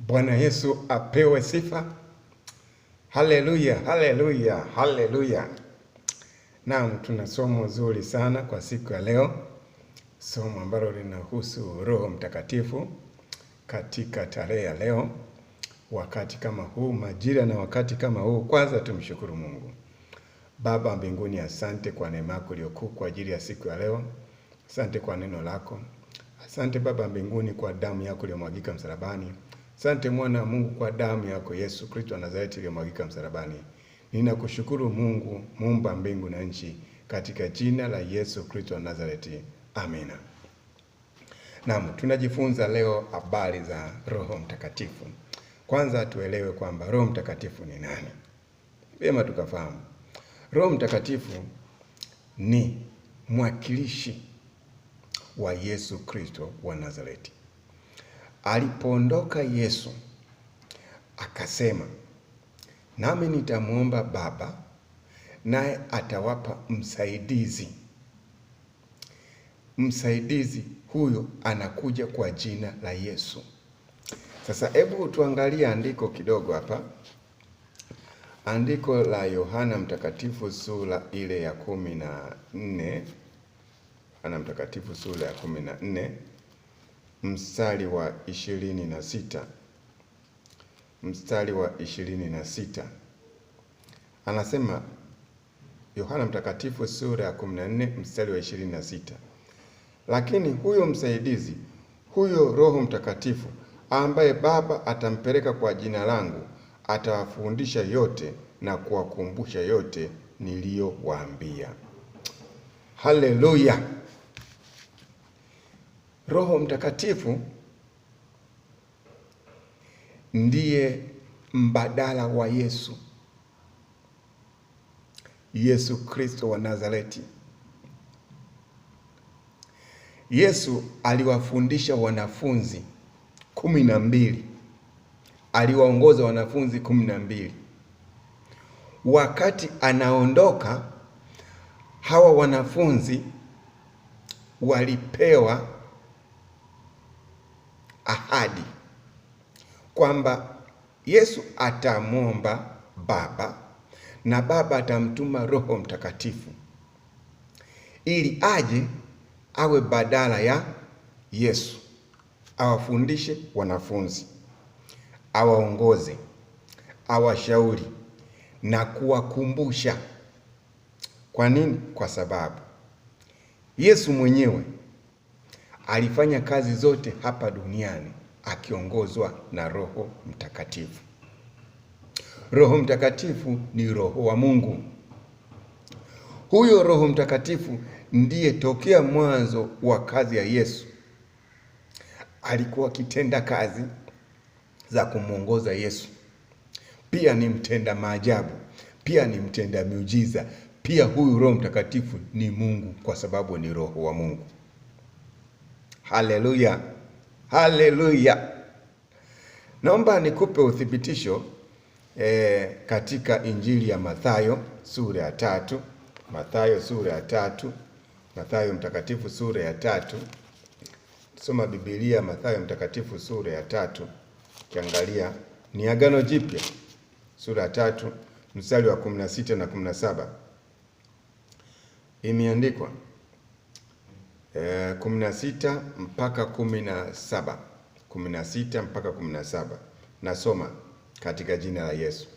Bwana Yesu apewe sifa. Haleluya, haleluya, haleluya. Naam, tuna somo zuri sana kwa siku ya leo, somo ambalo linahusu Roho Mtakatifu katika tarehe ya leo, wakati kama huu, majira na wakati kama huu. Kwanza tumshukuru Mungu. Baba mbinguni, asante kwa neema yako iliyokuu kwa ajili ya siku ya leo. Asante kwa neno lako. Asante Baba mbinguni kwa damu yako iliyomwagika msalabani. Asante Mwana wa Mungu kwa damu yako Yesu Kristo wa Nazareti iliyomwagika msalabani. Ninakushukuru Mungu, muumba mbingu na nchi, katika jina la Yesu Kristo wa Nazareti. Amina. Naam, tunajifunza leo habari za Roho Mtakatifu. Kwanza tuelewe kwamba Roho Mtakatifu ni nani. Vyema tukafahamu. Roho Mtakatifu ni mwakilishi wa Yesu Kristo wa Nazareti. Alipoondoka Yesu akasema, nami nitamuomba Baba naye atawapa msaidizi. Msaidizi huyo anakuja kwa jina la Yesu. Sasa hebu tuangalie andiko kidogo hapa. Andiko la Yohana Mtakatifu sura ile ya 14. Yohana Mtakatifu sura ya 14 mstari wa 26. Mstari wa 26. Anasema Yohana Mtakatifu sura ya 14 mstari wa 26. Lakini huyo msaidizi, huyo Roho Mtakatifu ambaye Baba atampeleka kwa jina langu, atawafundisha yote na kuwakumbusha yote niliyowaambia. Haleluya. Roho Mtakatifu ndiye mbadala wa Yesu. Yesu Kristo wa Nazareti. Yesu aliwafundisha wanafunzi 12. Aliwaongoza wanafunzi 12. Wakati anaondoka, hawa wanafunzi walipewa ahadi kwamba Yesu atamwomba Baba na Baba atamtuma Roho Mtakatifu ili aje awe badala ya Yesu, awafundishe wanafunzi, awaongoze, awashauri na kuwakumbusha. Kwa nini? Kwa sababu Yesu mwenyewe alifanya kazi zote hapa duniani akiongozwa na Roho Mtakatifu. Roho Mtakatifu ni Roho wa Mungu. Huyo Roho Mtakatifu ndiye tokea mwanzo wa kazi ya Yesu alikuwa akitenda kazi za kumwongoza Yesu. Pia ni mtenda maajabu, pia ni mtenda miujiza. Pia huyu Roho Mtakatifu ni Mungu kwa sababu ni Roho wa Mungu. Haleluya, haleluya. Naomba nikupe uthibitisho katika Injili ya Mathayo sura ya 3. Mathayo sura ya 3. Mathayo Mtakatifu sura ya 3. Soma Biblia, Mathayo Mtakatifu sura ya 3. Kiangalia ni Agano Jipya sura ya 3 mstari wa 16 na 17. Imeandikwa 16 mpaka 17. 16 mpaka 17. Nasoma katika jina la Yesu.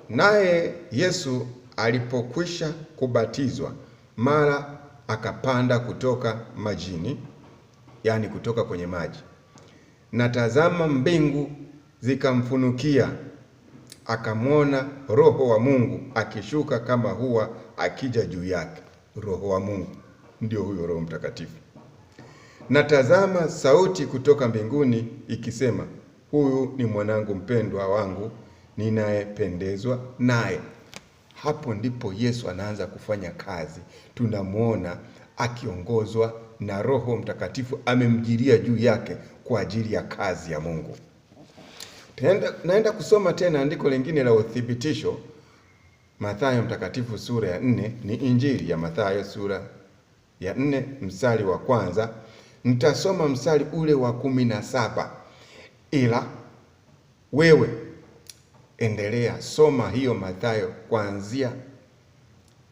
Naye Yesu alipokwisha kubatizwa, mara akapanda kutoka majini, yani kutoka kwenye maji. Na tazama, mbingu zikamfunukia, akamwona Roho wa Mungu akishuka kama hua akija juu yake. Roho wa Mungu ndio huyo Roho Mtakatifu. Na tazama, sauti kutoka mbinguni ikisema, huyu ni mwanangu mpendwa wangu ninayependezwa naye. Hapo ndipo Yesu anaanza kufanya kazi. Tunamwona akiongozwa na Roho Mtakatifu, amemjiria juu yake kwa ajili ya kazi ya Mungu. Naenda kusoma tena andiko lingine la uthibitisho. Mathayo Mtakatifu sura ya 4. Ni Injili ya Mathayo sura ya 4 mstari wa kwanza. Nitasoma mstari ule wa 17, ila wewe endelea soma hiyo Mathayo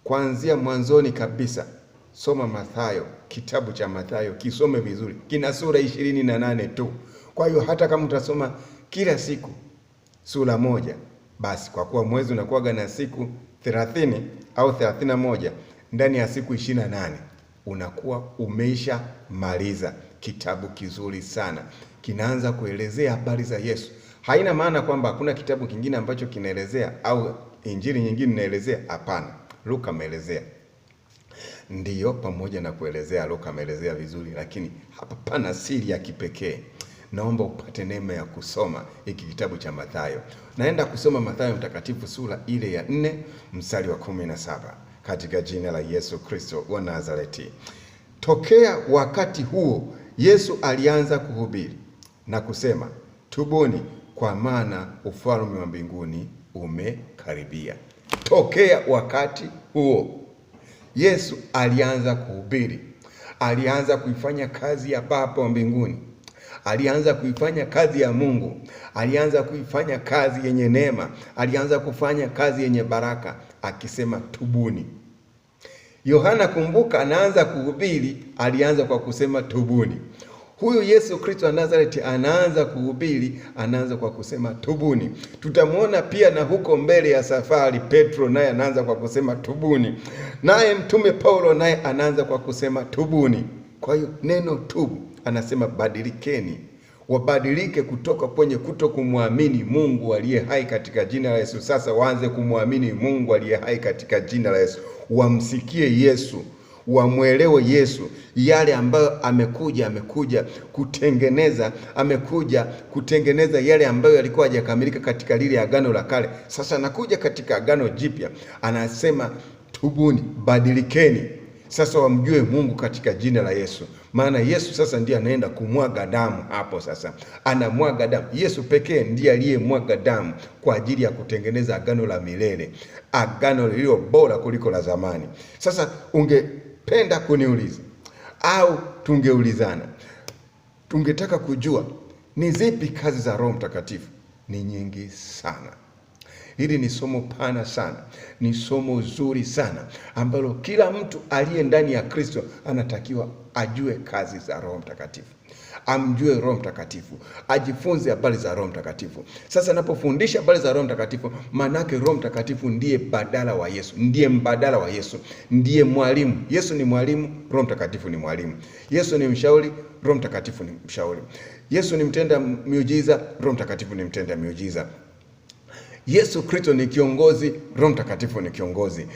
kuanzia mwanzoni kabisa. Soma Mathayo, kitabu cha Mathayo kisome vizuri, kina sura 28 tu. Kwa hiyo hata kama utasoma kila siku sura moja, basi kwa kuwa mwezi unakuwa na siku 30 au 31, ndani ya siku 28 unakuwa umeisha maliza kitabu kizuri sana. Kinaanza kuelezea habari za Yesu. Haina maana kwamba hakuna kitabu kingine ambacho kinaelezea au injili nyingine inaelezea. Hapana, Luka ameelezea. Ndiyo, pamoja na kuelezea Luka ameelezea vizuri, lakini hapa pana siri ya kipekee. Naomba upate neema ya kusoma hiki kitabu cha Mathayo. Naenda kusoma Mathayo mtakatifu sura ile ya 4 mstari wa 17, katika jina la Yesu Kristo wa Nazareti. Tokea wakati huo Yesu alianza kuhubiri na kusema, tubuni kwa maana ufalme wa mbinguni umekaribia. Tokea wakati huo Yesu alianza kuhubiri, alianza kuifanya kazi ya Baba wa mbinguni, alianza kuifanya kazi ya Mungu, alianza kuifanya kazi yenye neema, alianza kufanya kazi yenye baraka, akisema tubuni. Yohana, kumbuka, anaanza kuhubiri, alianza kwa kusema tubuni. Huyu Yesu Kristo wa Nazareti anaanza kuhubiri, anaanza kwa kusema tubuni. Tutamwona pia na huko mbele ya safari, Petro naye anaanza kwa kusema tubuni. Naye mtume Paulo naye anaanza kwa kusema tubuni. Kwa hiyo neno tubu, anasema badilikeni, wabadilike kutoka kwenye kuto kumwamini Mungu aliye hai katika jina la Yesu. Sasa waanze kumwamini Mungu aliye hai katika jina la Yesu. Wamsikie Yesu, wamwelewe Yesu, yale ambayo amekuja kutengeneza, amekuja kutengeneza yale ambayo yalikuwa hayakamilika katika lile agano la kale. Sasa anakuja katika agano jipya, anasema tubuni, badilikeni. Sasa wamjue Mungu katika jina la Yesu. Maana Yesu sasa ndiye anaenda kumwaga damu hapo. Sasa anamwaga damu. Yesu pekee ndiye aliyemwaga damu kwa ajili ya kutengeneza agano la milele, agano lililo bora kuliko la zamani. Sasa ungependa kuniuliza au tungeulizana, tungetaka kujua ni zipi kazi za Roho Mtakatifu? Ni nyingi sana. Hili ni somo pana sana, ni somo zuri sana ambalo kila mtu aliye ndani ya Kristo anatakiwa ajue kazi za Roho Mtakatifu, amjue Roho Mtakatifu, ajifunze habari za Roho Mtakatifu. Sasa napofundisha habari za Roho Mtakatifu, manake Roho Mtakatifu ndiye badala wa Yesu, ndiye mbadala wa Yesu, ndiye mwalimu. Yesu ni mwalimu, Roho Mtakatifu ni mwalimu. Yesu ni mshauri, Roho Mtakatifu ni mshauri. Yesu ni mtenda miujiza, Roho Mtakatifu ni mtenda miujiza. Yesu Kristo ni kiongozi, Roho Mtakatifu ni kiongozi.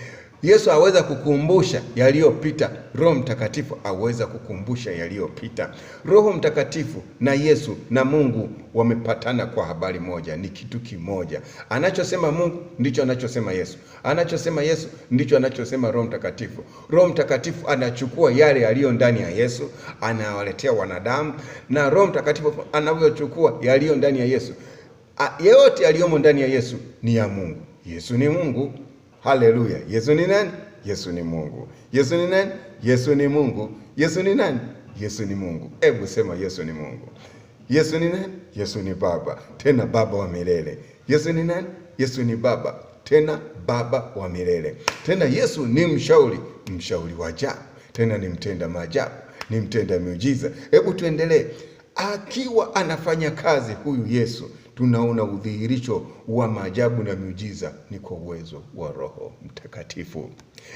Yesu aweza kukumbusha yaliyopita, Roho Mtakatifu aweza kukumbusha yaliyopita. Roho Mtakatifu na Yesu na Mungu wamepatana kwa habari moja, ni kitu kimoja. Anachosema Mungu ndicho anachosema Yesu, anachosema Yesu ndicho anachosema Roho Mtakatifu. Roho Mtakatifu anachukua yale yaliyo ndani ya Yesu, anawaletea wanadamu, na Roho Mtakatifu anavyochukua yaliyo ndani ya Yesu, yote yaliyomo ndani ya Yesu ni ya Mungu. Yesu ni Mungu. Haleluya. Yesu ni nani? Yesu ni Mungu. Yesu ni nani? Yesu ni Mungu. Yesu ni nani? Yesu ni Mungu. Hebu sema Yesu ni Mungu. Yesu ni nani? Yesu ni Baba, tena Baba wa milele. Yesu ni nani? Yesu ni Baba, tena Baba wa milele. Tena Yesu ni mshauri, mshauri wa ajabu, tena ni mtenda maajabu, ni mtenda miujiza. Hebu tuendelee. Akiwa anafanya kazi huyu Yesu, tunaona udhihirisho wa maajabu na miujiza ni kwa uwezo wa Roho Mtakatifu,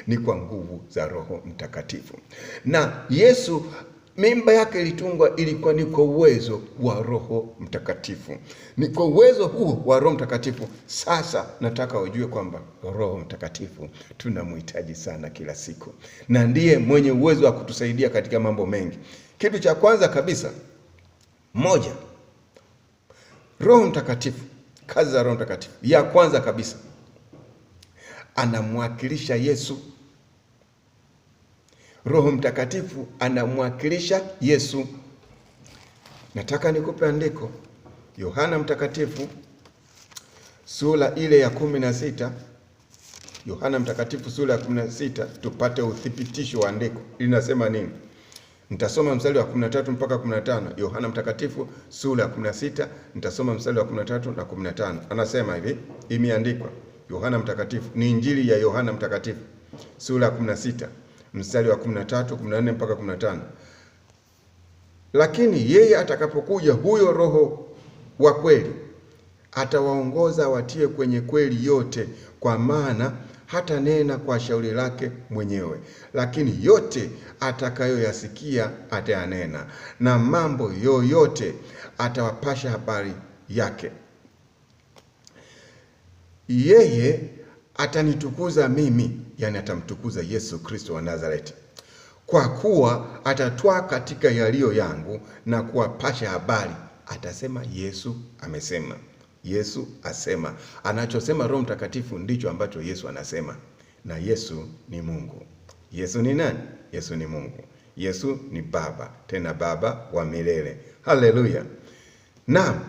ni kwa nguvu za Roho Mtakatifu. Na Yesu mimba yake ilitungwa, ilikuwa ni kwa uwezo wa Roho Mtakatifu, ni kwa uwezo huo wa Roho Mtakatifu. Sasa nataka ujue kwamba Roho Mtakatifu tunamhitaji sana kila siku, na ndiye mwenye uwezo wa kutusaidia katika mambo mengi. Kitu cha kwanza kabisa, moja, Roho Mtakatifu, kazi za Roho Mtakatifu. Ya kwanza kabisa, anamwakilisha Yesu. Roho Mtakatifu anamwakilisha Yesu. Nataka nikupe andiko, Yohana Mtakatifu sura ile ya 16. Yohana Mtakatifu sura ya 16, tupate uthibitisho wa andiko linasema nini. Nitasoma mstari wa 13 mpaka 15, Yohana Mtakatifu sura ya 16, nitasoma mstari wa 13 na 15. Anasema hivi, imeandikwa. Yohana Mtakatifu, ni Injili ya Yohana Mtakatifu sura ya 16, mstari wa 13, 14 mpaka 15. Lakini yeye atakapokuja, huyo Roho wa kweli, atawaongoza watie kwenye kweli yote, kwa maana hata nena kwa shauri lake mwenyewe, lakini yote atakayoyasikia atayanena, na mambo yoyote atawapasha habari yake. Yeye atanitukuza mimi, yani atamtukuza Yesu Kristo wa Nazareti, kwa kuwa atatwaa katika yaliyo yangu na kuwapasha habari. Atasema Yesu amesema, Yesu asema. Anachosema Roho Mtakatifu ndicho ambacho Yesu anasema. Na Yesu ni Mungu. Yesu ni nani? Yesu ni Mungu. Yesu ni Baba, tena Baba wa milele. Haleluya. Na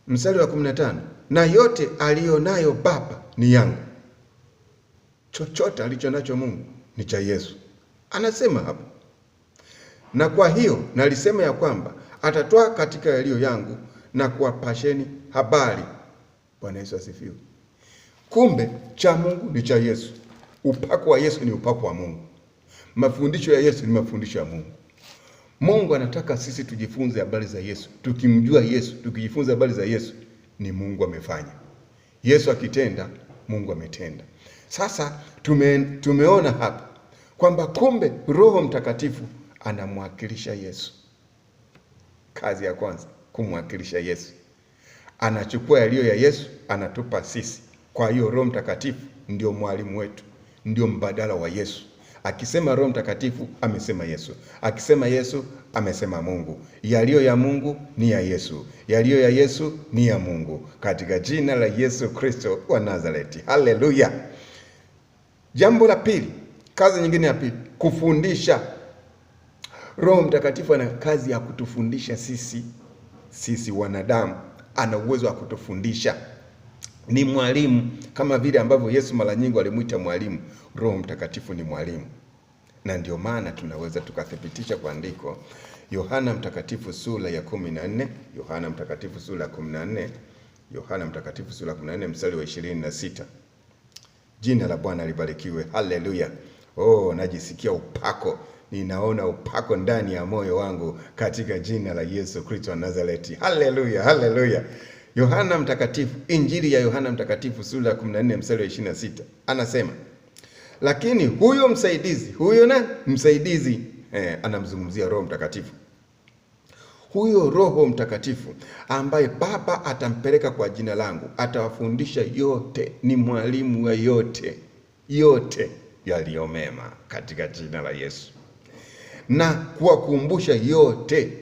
mstari wa 15, na yote alionayo Baba ni yangu. Chochote alicho nacho Mungu ni cha Yesu. Anasema hapo. Na kwa hiyo nalisema ya kwamba atatoa katika yaliyo yangu na kuwapasheni habari. Bwana Yesu asifiwe. Kumbe cha Mungu ni cha Yesu. Upako wa Yesu ni upako wa Mungu. Mafundisho ya Yesu ni mafundisho ya Mungu. Mungu anataka sisi tujifunze habari za Yesu. Tukimjua Yesu, tukijifunza habari za Yesu, ni Mungu amefanya. Yesu akitenda, Mungu ametenda. Sasa tumeona hapa kwamba kumbe Roho Mtakatifu anamwakilisha Yesu. Kazi ya kwanza, kumwakilisha Yesu. Anachukua yaliyo ya Yesu, anatupa sisi. Kwa hiyo Roho Mtakatifu ndio mwalimu wetu, ndio mbadala wa Yesu. Akisema Roho Mtakatifu, amesema Yesu. Akisema Yesu, amesema Mungu. Yaliyo ya Mungu ni ya Yesu, yaliyo ya Yesu ni ya Mungu, katika jina la Yesu Kristo wa Nazareti. Haleluya. Jambo la pili, kazi nyingine ya pili, kufundisha. Roho Mtakatifu ana kazi ya kutufundisha sisi wanadamu. Ana uwezo wa kutufundisha. Ni mwalimu, kama vile ambavyo Yesu mara nyingi alimuita mwalimu. Roho Mtakatifu ni mwalimu. Na ndio maana tunaweza tukathibitisha kwa andiko. Yohana Mtakatifu sura ya 14, Yohana Mtakatifu sura ya 14, Yohana Mtakatifu sura ya 14 mstari wa 26. Jina la Bwana libarikiwe. Haleluya. Oh, najisikia upako. Ninaona upako ndani ya moyo wangu katika jina la Yesu Kristo wa Nazareti. Haleluya, haleluya. Yohana Mtakatifu, Injili ya Yohana Mtakatifu sura ya 14 mstari wa 26. Anasema, lakini huyo msaidizi, huyo na msaidizi, anamzungumzia Roho Mtakatifu. Huyo Roho Mtakatifu ambaye Baba atampeleka kwa jina langu, atawafundisha yote, ni mwalimu wa yote yaliyo mema, katika jina la Yesu. Na kuwakumbusha yote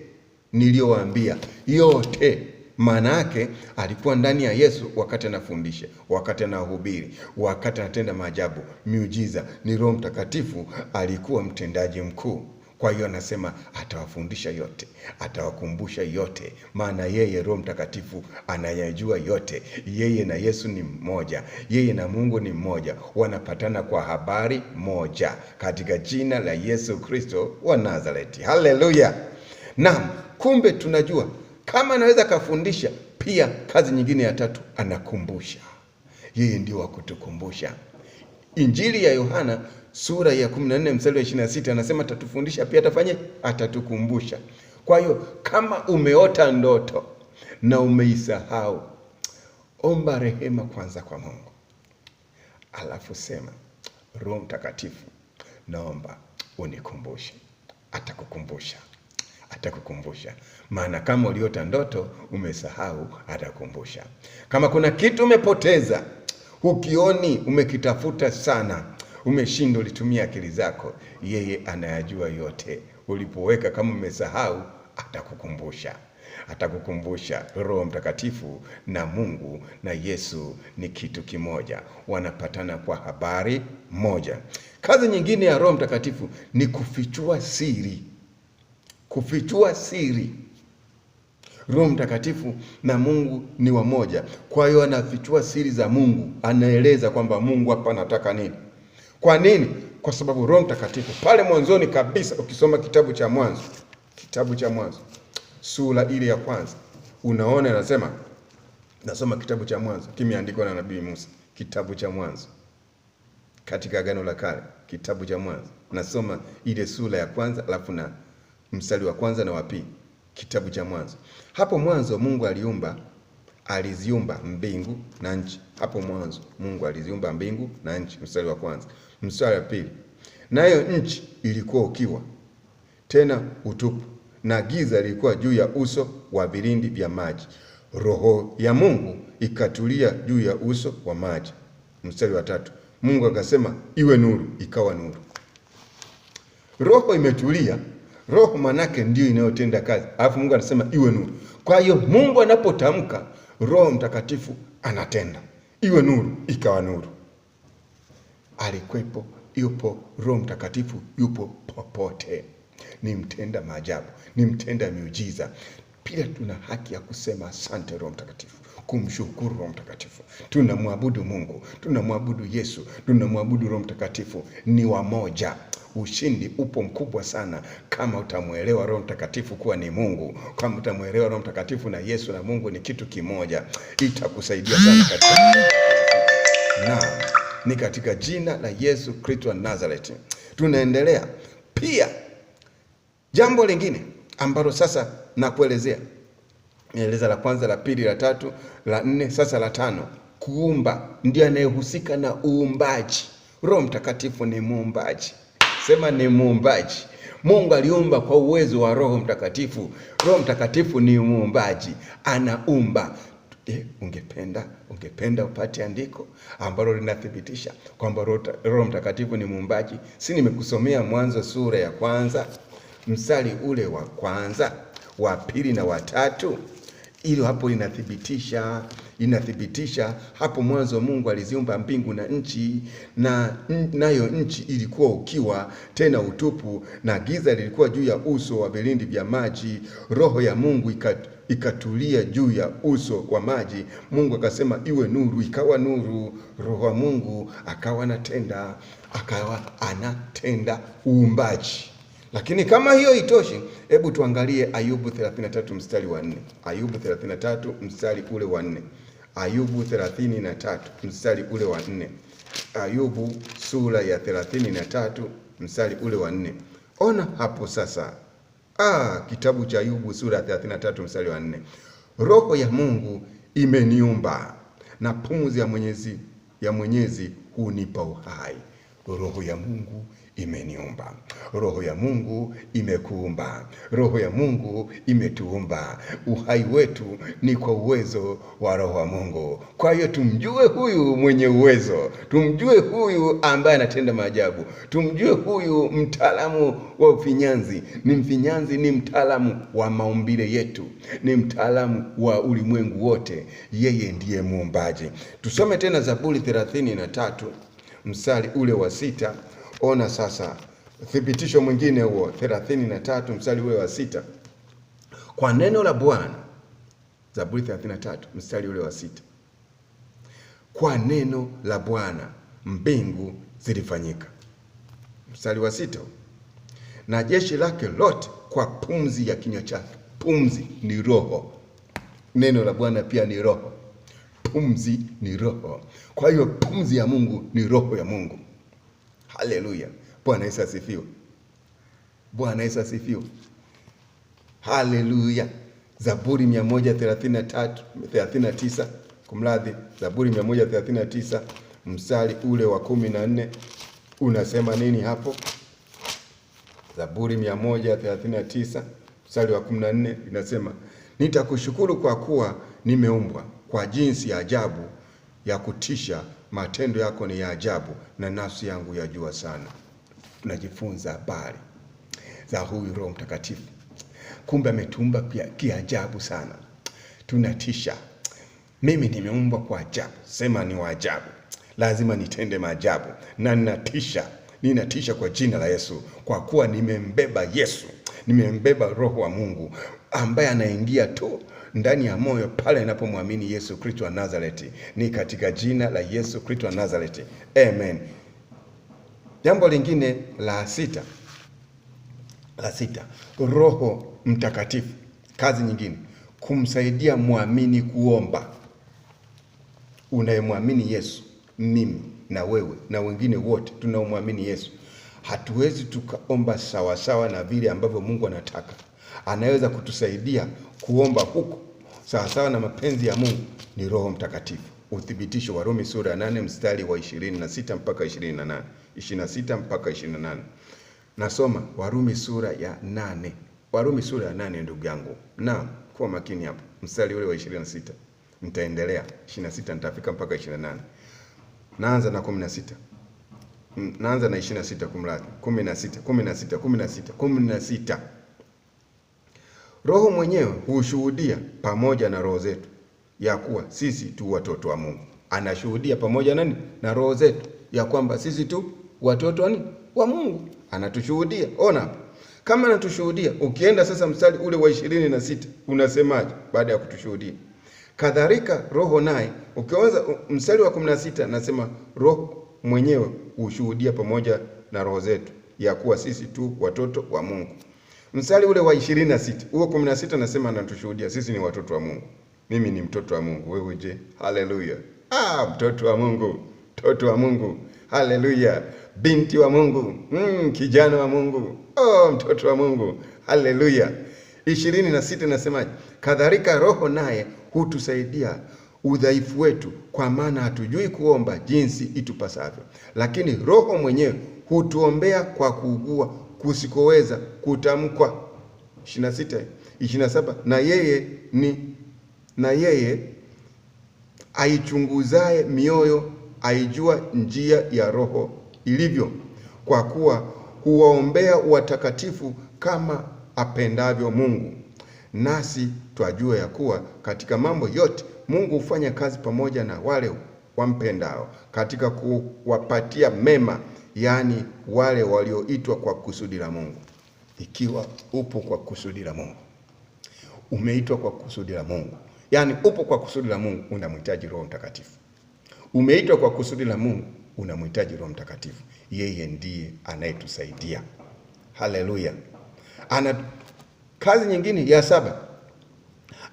niliyowaambia. Yote maana yake alikuwa ndani ya Yesu wakati anafundisha, wakati anahubiri, wakati anatenda maajabu, miujiza. Ni Roho Mtakatifu alikuwa mtendaji mkuu. Kwa hiyo anasema atawafundisha yote, atawakumbusha yote, maana yeye Roho Mtakatifu anayajua yote. Yeye na Yesu ni mmoja, yeye na Mungu ni mmoja, wanapatana kwa habari moja, katika jina la Yesu Kristo wa Nazareti. Haleluya. Naam, kumbe tunajua kama anaweza kafundisha, pia kazi nyingine ya tatu, anakumbusha. Yeye ndio wa kutukumbusha. Injili ya Yohana sura ya 14 mstari wa 26 anasema atatufundisha, pia atatukumbusha. Kwa hiyo kama umeota ndoto na umeisahau, omba rehema kwanza kwa Mungu. Alafu sema, Roho Mtakatifu, naomba unikumbushe. Atakukumbusha. Maana kama uliota ndoto umesahau, atakukumbusha. Kama kuna kitu umepoteza, ukioni, umekitafuta sana, umeshindwa, ulitumia akili zako, yeye anayajua yote. Ulipoweka kama umesahau, atakukumbusha. Roho Mtakatifu na Mungu na Yesu ni kitu kimoja, wanapatana kwa habari moja. Kazi nyingine ya Roho Mtakatifu ni kufichua siri. Roho Mtakatifu na Mungu ni wamoja. Kwa hiyo anafichua siri za Mungu. Anaeleza kwamba Mungu hapa anataka nini. Kwa nini? Kwa sababu Roho Mtakatifu pale mwanzoni kabisa, ukisoma kitabu cha Mwanzo sura ile ya kwanza, unaona anasema, nasoma kitabu cha Mwanzo kimeandikwa na Nabii Musa, kitabu cha Mwanzo katika Agano la Kale, kitabu cha Mwanzo, nasoma ile sura ya kwanza alafu na mstari wa kwanza na wa pili, kitabu cha Mwanzo. Hapo mwanzo Mungu aliziumba mbingu na nchi. Hapo mwanzo Mungu aliziumba mbingu na nchi, mstari wa kwanza. Mstari wa pili, nayo nchi ilikuwa ukiwa tena utupu, na giza lilikuwa juu ya uso wa vilindi vya maji. Roho ya Mungu ikatulia juu ya uso wa maji. Mstari wa tatu, Mungu akasema iwe nuru, ikawa nuru. Roho imetulia. Roho manake ndio inayotenda kazi. Alafu Mungu anasema iwe nuru. Kwa hiyo Mungu anapotamka, Roho Mtakatifu anatenda. Iwe nuru, ikawa nuru. Alikuwepo, yupo Roho Mtakatifu, yupo popote. Ni mtenda maajabu, ni mtenda miujiza. Pia tuna haki ya kusema asante Roho Mtakatifu, kumshukuru Roho Mtakatifu. Tunamwabudu Mungu, tunamwabudu Yesu, tunamwabudu Roho Mtakatifu. Ni wamoja. Ushindi upo mkubwa sana kama utamuelewa Roho Mtakatifu kuwa ni Mungu. Kama utamuelewa Roho Mtakatifu na Yesu na Mungu ni kitu kimoja, itakusaidia sana katika na ni katika jina la Yesu Kristo wa Nazareti. Tunaendelea pia jambo lingine ambalo sasa nakuelezea. Nieleza la kwanza, la pili, la tatu, la nne, sasa la tano. Kuumba, ndiye anayehusika na uumbaji. Roho Mtakatifu ni muumbaji. Sema ni muumbaji. Mungu aliumba kwa uwezo wa Roho Mtakatifu. Roho Mtakatifu ni muumbaji, anaumba. Ungependa upate andiko ambalo linathibitisha kwamba Roho Mtakatifu ni muumbaji? Si nimekusomea Mwanzo sura ya kwanza, mstari ule wa kwanza, wa pili na wa tatu. Hilo hapo inathibitisha hapo mwanzo Mungu aliziumba mbingu na nchi, na nayo nchi ilikuwa ukiwa tena utupu, na giza lilikuwa juu ya uso wa vilindi vya maji. Roho ya Mungu ikatulia juu ya uso wa maji. Mungu akasema iwe nuru, ikawa nuru. Roho wa Mungu akawa anatenda uumbaji. Lakini kama hiyo itoshi, hebu tuangalie Ayubu 33 mstari wa 4. Ayubu 33 mstari ule wa 4. Ayubu 33 mstari ule wa 4. Ayubu sura ya 33 mstari ule wa 4. Ona hapo sasa. Kitabu cha Ayubu sura ya 33 mstari wa 4. Roho ya Mungu imeniumba, na pumzi ya Mwenyezi hunipa uhai. Roho ya Mungu imeniumba. Roho ya Mungu imekuumba. Roho ya Mungu imetuumba. Uhai wetu ni kwa uwezo wa Roho wa Mungu. Kwa hiyo tumjue huyu mwenye uwezo, tumjue huyu ambaye anatenda maajabu, tumjue huyu mtaalamu wa ufinyanzi. Ni mfinyanzi, ni mtaalamu wa maumbile yetu, ni mtaalamu wa ulimwengu wote. Yeye ndiye muumbaji. Tusome tena Zaburi 33 mstari ule wa 6. Ona sasa thibitisho mwingine huo, 33 mstari ule wa 6. Kwa neno la Bwana, Zaburi 33 mstari ule wa 6. Kwa neno la Bwana mbingu zilifanyika. Mstari wa 6. Na jeshi lake lote kwa pumzi ya kinywa chake. Pumzi ni roho. Neno la Bwana pia ni roho. Pumzi ni roho. Kwa hiyo pumzi ya Mungu ni roho ya Mungu. Haleluya. Bwana Yesu asifiwe. Bwana Yesu asifiwe. Haleluya. Zaburi 139 kumradhi, Zaburi 139 mstari ule wa 14 unasema nini hapo? Zaburi 139 mstari wa 14 inasema, nitakushukuru kwa kuwa nimeumbwa kwa jinsi ya ajabu ya kutisha, matendo yako ni ya ajabu, na nafsi yangu yajua sana. Tunajifunza habari za huyu Roho Mtakatifu. Kumbe ametuumba pia kiajabu sana. Tunatisha. Mimi nimeumbwa kwa ajabu. Sema ni wa ajabu. Lazima nitende maajabu, na ninatisha kwa jina la Yesu, kwa kuwa nimembeba Yesu. Nimembeba Roho wa Mungu ambaye anaingia tu ndani ya moyo pale ninapomwamini Yesu Kristo wa Nazareti. Ni katika jina la Yesu Kristo wa Nazareti. Amen. Jambo lingine la sita, Roho Mtakatifu, kazi nyingine, kumsaidia muamini kuomba. Unayemwamini Yesu, mimi na wewe na wengine wote tunaomwamini Yesu, hatuwezi tukaomba sawasawa na vile ambavyo Mungu anataka. Anaweza kutusaidia kuomba huko sawasawa na mapenzi ya Mungu ni Roho Mtakatifu. Uthibitisho wa Warumi sura ya 8 mstari wa 26 mpaka 28, 26 mpaka 28. Nasoma Warumi sura ya 8. Warumi sura ya 8 ndugu yangu. Na kuwa makini hapo. Mstari ule wa 26. Nitaendelea 26 nitafika mpaka 28. Naanza na 16. Naanza na 26 kumradhi. 16. Roho mwenyewe hushuhudia pamoja na roho zetu ya kuwa sisi tu watoto wa Mungu. Anashuhudia pamoja nani? Na roho zetu ya kwamba sisi tu watoto wa Mungu. Anatushuhudia. Ona hapo. Kama anatushuhudia, ukienda sasa mstari ule wa 26 unasemaje baada ya kutushuhudia? Kadhalika Roho naye, ukianza mstari wa 16 nasema Roho mwenyewe hushuhudia pamoja na roho zetu ya kuwa sisi tu watoto wa Mungu. Mstari ule wa 26, huo 16 nasema anatushuhudia sisi ni watoto wa Mungu. Mimi ni mtoto wa Mungu, wewe je? Haleluya. Mtoto wa Mungu, mtoto wa Mungu. Haleluya. Binti wa Mungu, kijana wa Mungu. Mtoto wa Mungu. Haleluya. 26 nasemaje? Kadhalika Roho naye hutusaidia udhaifu wetu, kwa maana hatujui kuomba jinsi itupasavyo, lakini Roho mwenyewe hutuombea kwa kuugua kusikoweza kutamkwa. 26, 27, na yeye aichunguzaye mioyo aijua njia ya Roho ilivyo, kwa kuwa huwaombea watakatifu kama apendavyo Mungu. Nasi twajua ya kuwa katika mambo yote Mungu hufanya kazi pamoja na wale wampendao, katika kuwapatia mema, yaani wale walioitwa kwa kusudi la Mungu. Ikiwa upo kwa kusudi la Mungu, umeitwa kwa kusudi la Mungu, yaani upo kwa kusudi la Mungu, unamhitaji Roho Mtakatifu. Umeitwa kwa kusudi la Mungu, unamhitaji Roho Mtakatifu. Yeye ndiye anayetusaidia. Haleluya. Kazi nyingine ya 7,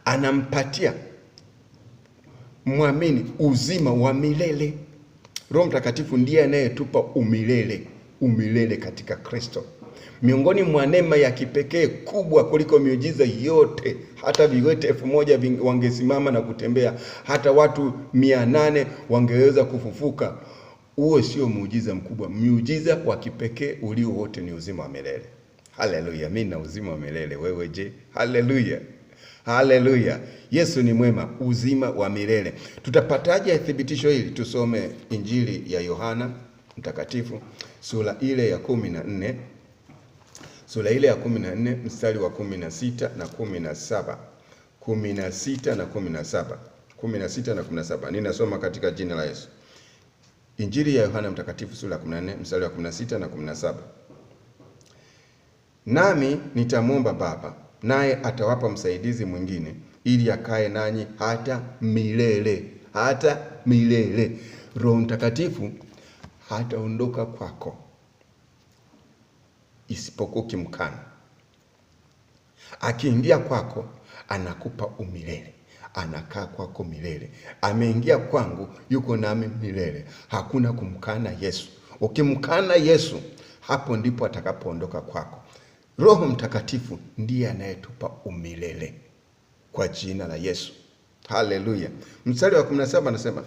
anampatia muamini uzima wa milele. Roho Mtakatifu ndiye anayetupa umilele katika Kristo. Miongoni mwa neema ya kipekee kubwa kuliko miujiza yote, hata viwete 1000 wangesimama na kutembea, hata watu 800 wangeweza kufufuka. Huo sio muujiza mkubwa. Muujiza wa kipekee ulio wote ni uzima wa milele. Haleluya. Mimi na uzima wa milele, wewe je? Haleluya. Haleluya. Yesu ni mwema, uzima wa milele. Tutapataje thibitisho hili? Tusome Injili ya Yohana Mtakatifu sura ile ya 14. Sura ile ya 14 mstari wa 16 na 17. 16 na 17. 16 na 17. Ninasoma katika jina la Yesu. Injili ya Yohana Mtakatifu sura ya 14 mstari wa 16 na 17. Nami nitamwomba Baba, naye atawapa msaidizi mwingine, ili akae nanyi hata milele. Hata milele. Roho Mtakatifu hataondoka kwako isipokuwa ukimkana. Akiingia kwako anakupa umilele, anakaa kwako milele. Ameingia kwangu, yuko nami milele. Hakuna kumkana Yesu. Ukimkana Yesu, hapo ndipo atakapoondoka kwako. Roho Mtakatifu ndiye anayetupa umilele kwa jina la Yesu. Haleluya. Mstari wa 17 anasema,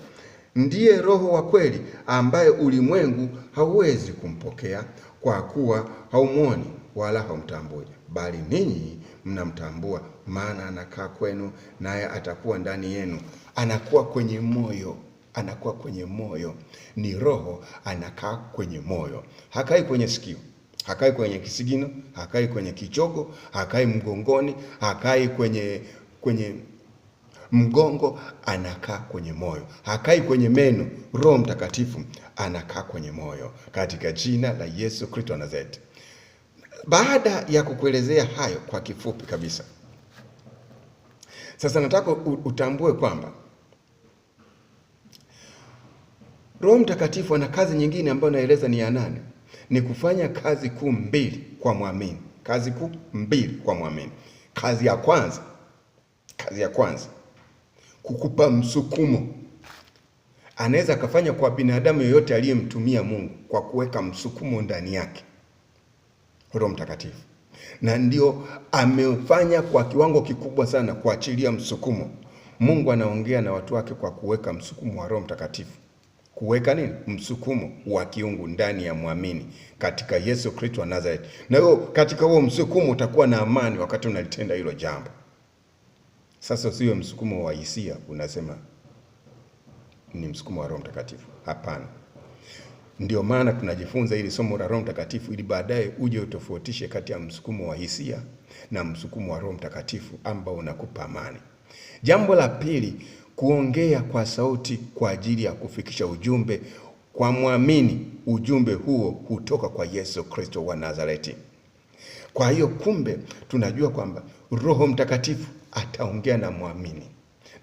ndiye Roho wa kweli, ambaye ulimwengu hauwezi kumpokea kwa kuwa haumuoni wala haumtambui, bali ninyi mnamtambua, maana anakaa kwenu, naye atakuwa ndani yenu. Anakuwa kwenye moyo. Anakuwa kwenye moyo. Ni Roho anakaa kwenye moyo. Hakai kwenye sikio, hakai kwenye kisigino, hakai kwenye kichogo, hakai mgongoni, hakai kwenye mgongo. Anakaa kwenye moyo. Hakai kwenye meno. Roho Mtakatifu anakaa kwenye moyo, katika jina la Yesu Kristo wa Nazareti. Baada ya kukuelezea hayo kwa kifupi kabisa, sasa nataka utambue kwamba Roho Mtakatifu ana kazi nyingine ambayo naeleza ni ya 8. ni kufanya kazi kuu mbili kwa mwamini. Kazi kuu mbili kwa mwamini. Kazi ya kwanza kukupa msukumo. Anaweza akafanya kwa binadamu yoyote aliyemtumia Mungu kwa kuweka msukumo ndani yake, Roho Mtakatifu. Na ndio amefanya kwa kiwango kikubwa sana kuachilia msukumo. Mungu anaongea na watu wake kwa kuweka msukumo wa Roho Mtakatifu. Kuweka nini? Msukumo wa kiungu ndani ya mwamini katika Yesu Kristo wa Nazareth. Na hiyo katika huo msukumo utakuwa na amani wakati unalitenda hilo jambo. Sasa sio msukumo wa hisia unasema ni msukumo wa Roho Mtakatifu. Hapana. Ndio maana tunajifunza ili somo la Roho Mtakatifu ili baadaye uje utofautishe kati ya msukumo wa hisia na msukumo wa Roho Mtakatifu ambao unakupa amani. Jambo la pili, kuongea kwa sauti kwa ajili ya kufikisha ujumbe kwa mwamini. Ujumbe huo hutoka kwa Yesu Kristo wa Nazareti. Kwa hiyo kumbe tunajua kwamba Roho Mtakatifu ataongea na mwamini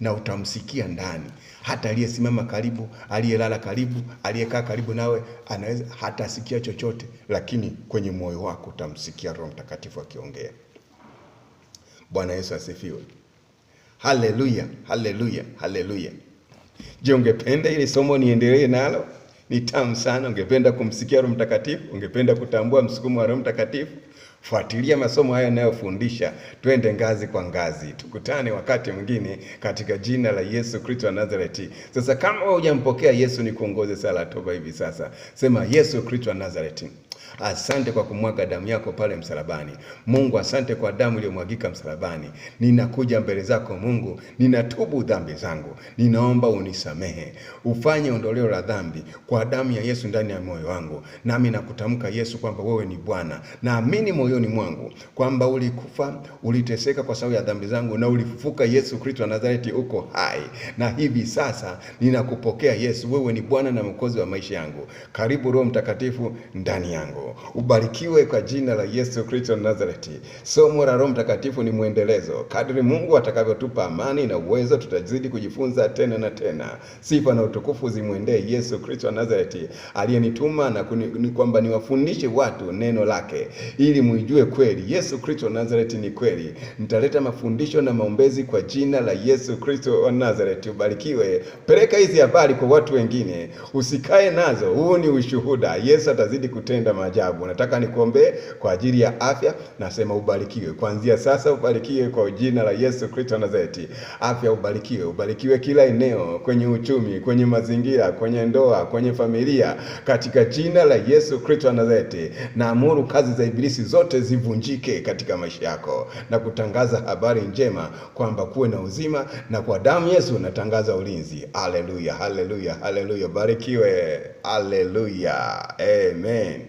na utamsikia ndani. Hata aliyesimama karibu, aliyelala karibu, aliyekaa karibu nawe anaweza hatasikia chochote, lakini kwenye moyo wako utamsikia Roho Mtakatifu akiongea. Bwana Yesu asifiwe. Haleluya, haleluya, haleluya. Je, ungependa ili somo niendelee nalo? Ni tamu sana. Ungependa kumsikia Roho Mtakatifu? Ungependa kutambua msukumo wa Roho Mtakatifu? Fuatilia masomo haya yanayofundisha, twende ngazi kwa ngazi. Tukutane wakati mwingine katika jina la Yesu Kristo wa Nazareti. Sasa kama hujampokea Yesu, ni kuongoze sala toba hivi sasa. Sema, Yesu Kristo wa Nazareti, asante kwa kumwaga damu yako pale msalabani. Mungu, asante kwa damu iliyomwagika msalabani. Ninakuja mbele zako Mungu, ninatubu dhambi zangu. Ninaomba unisamehe. Ufanye ondoleo la dhambi kwa damu ya Yesu ndani ya moyo wangu. Nami nakutamka Yesu kwamba wewe ni Bwana. Naamini moyoni mwangu kwamba ulikufa, uliteseka kwa sababu ya dhambi zangu na ulifufuka. Yesu Kristo wa Nazareti uko hai. Na hivi sasa ninakupokea Yesu, wewe ni Bwana na Mwokozi wa maisha yangu. Karibu Roho Mtakatifu ndani yangu. Ubarikiwe kwa jina la Yesu Kristo wa Nazareti. Somo la Roho Mtakatifu ni mwendelezo. Kadri Mungu atakavyotupa amani na uwezo, tutazidi kujifunza tena na tena. Sifa na utukufu zimwendee Yesu Kristo wa Nazareti aliyenituma na kwamba niwafundishe watu neno lake ili muijue kweli. Yesu Kristo wa Nazareti ni kweli. Nitaleta mafundisho na maombezi kwa jina la Yesu Kristo wa Nazareti. Ubarikiwe. Peleka hizi habari kwa watu wengine. Usikae nazo. Huu ni ushuhuda. Yesu atazidi kutenda maajabu. Nataka nikuombee kwa ajili ya afya. Nasema ubarikiwe. Kuanzia sasa ubarikiwe kwa jina la Yesu Kristo wa Nazareti. Afya ubarikiwe. Ubarikiwe kila eneo, kwenye uchumi, kwenye mazingira, kwenye ndoa, kwenye familia, katika jina la Yesu Kristo wa Nazareti. Naamuru kazi za ibilisi zote zivunjike katika maisha yako na kutangaza habari njema kwamba kuwe na uzima, na kwa damu Yesu natangaza ulinzi. Haleluya, haleluya, haleluya. Barikiwe. Haleluya. Amen.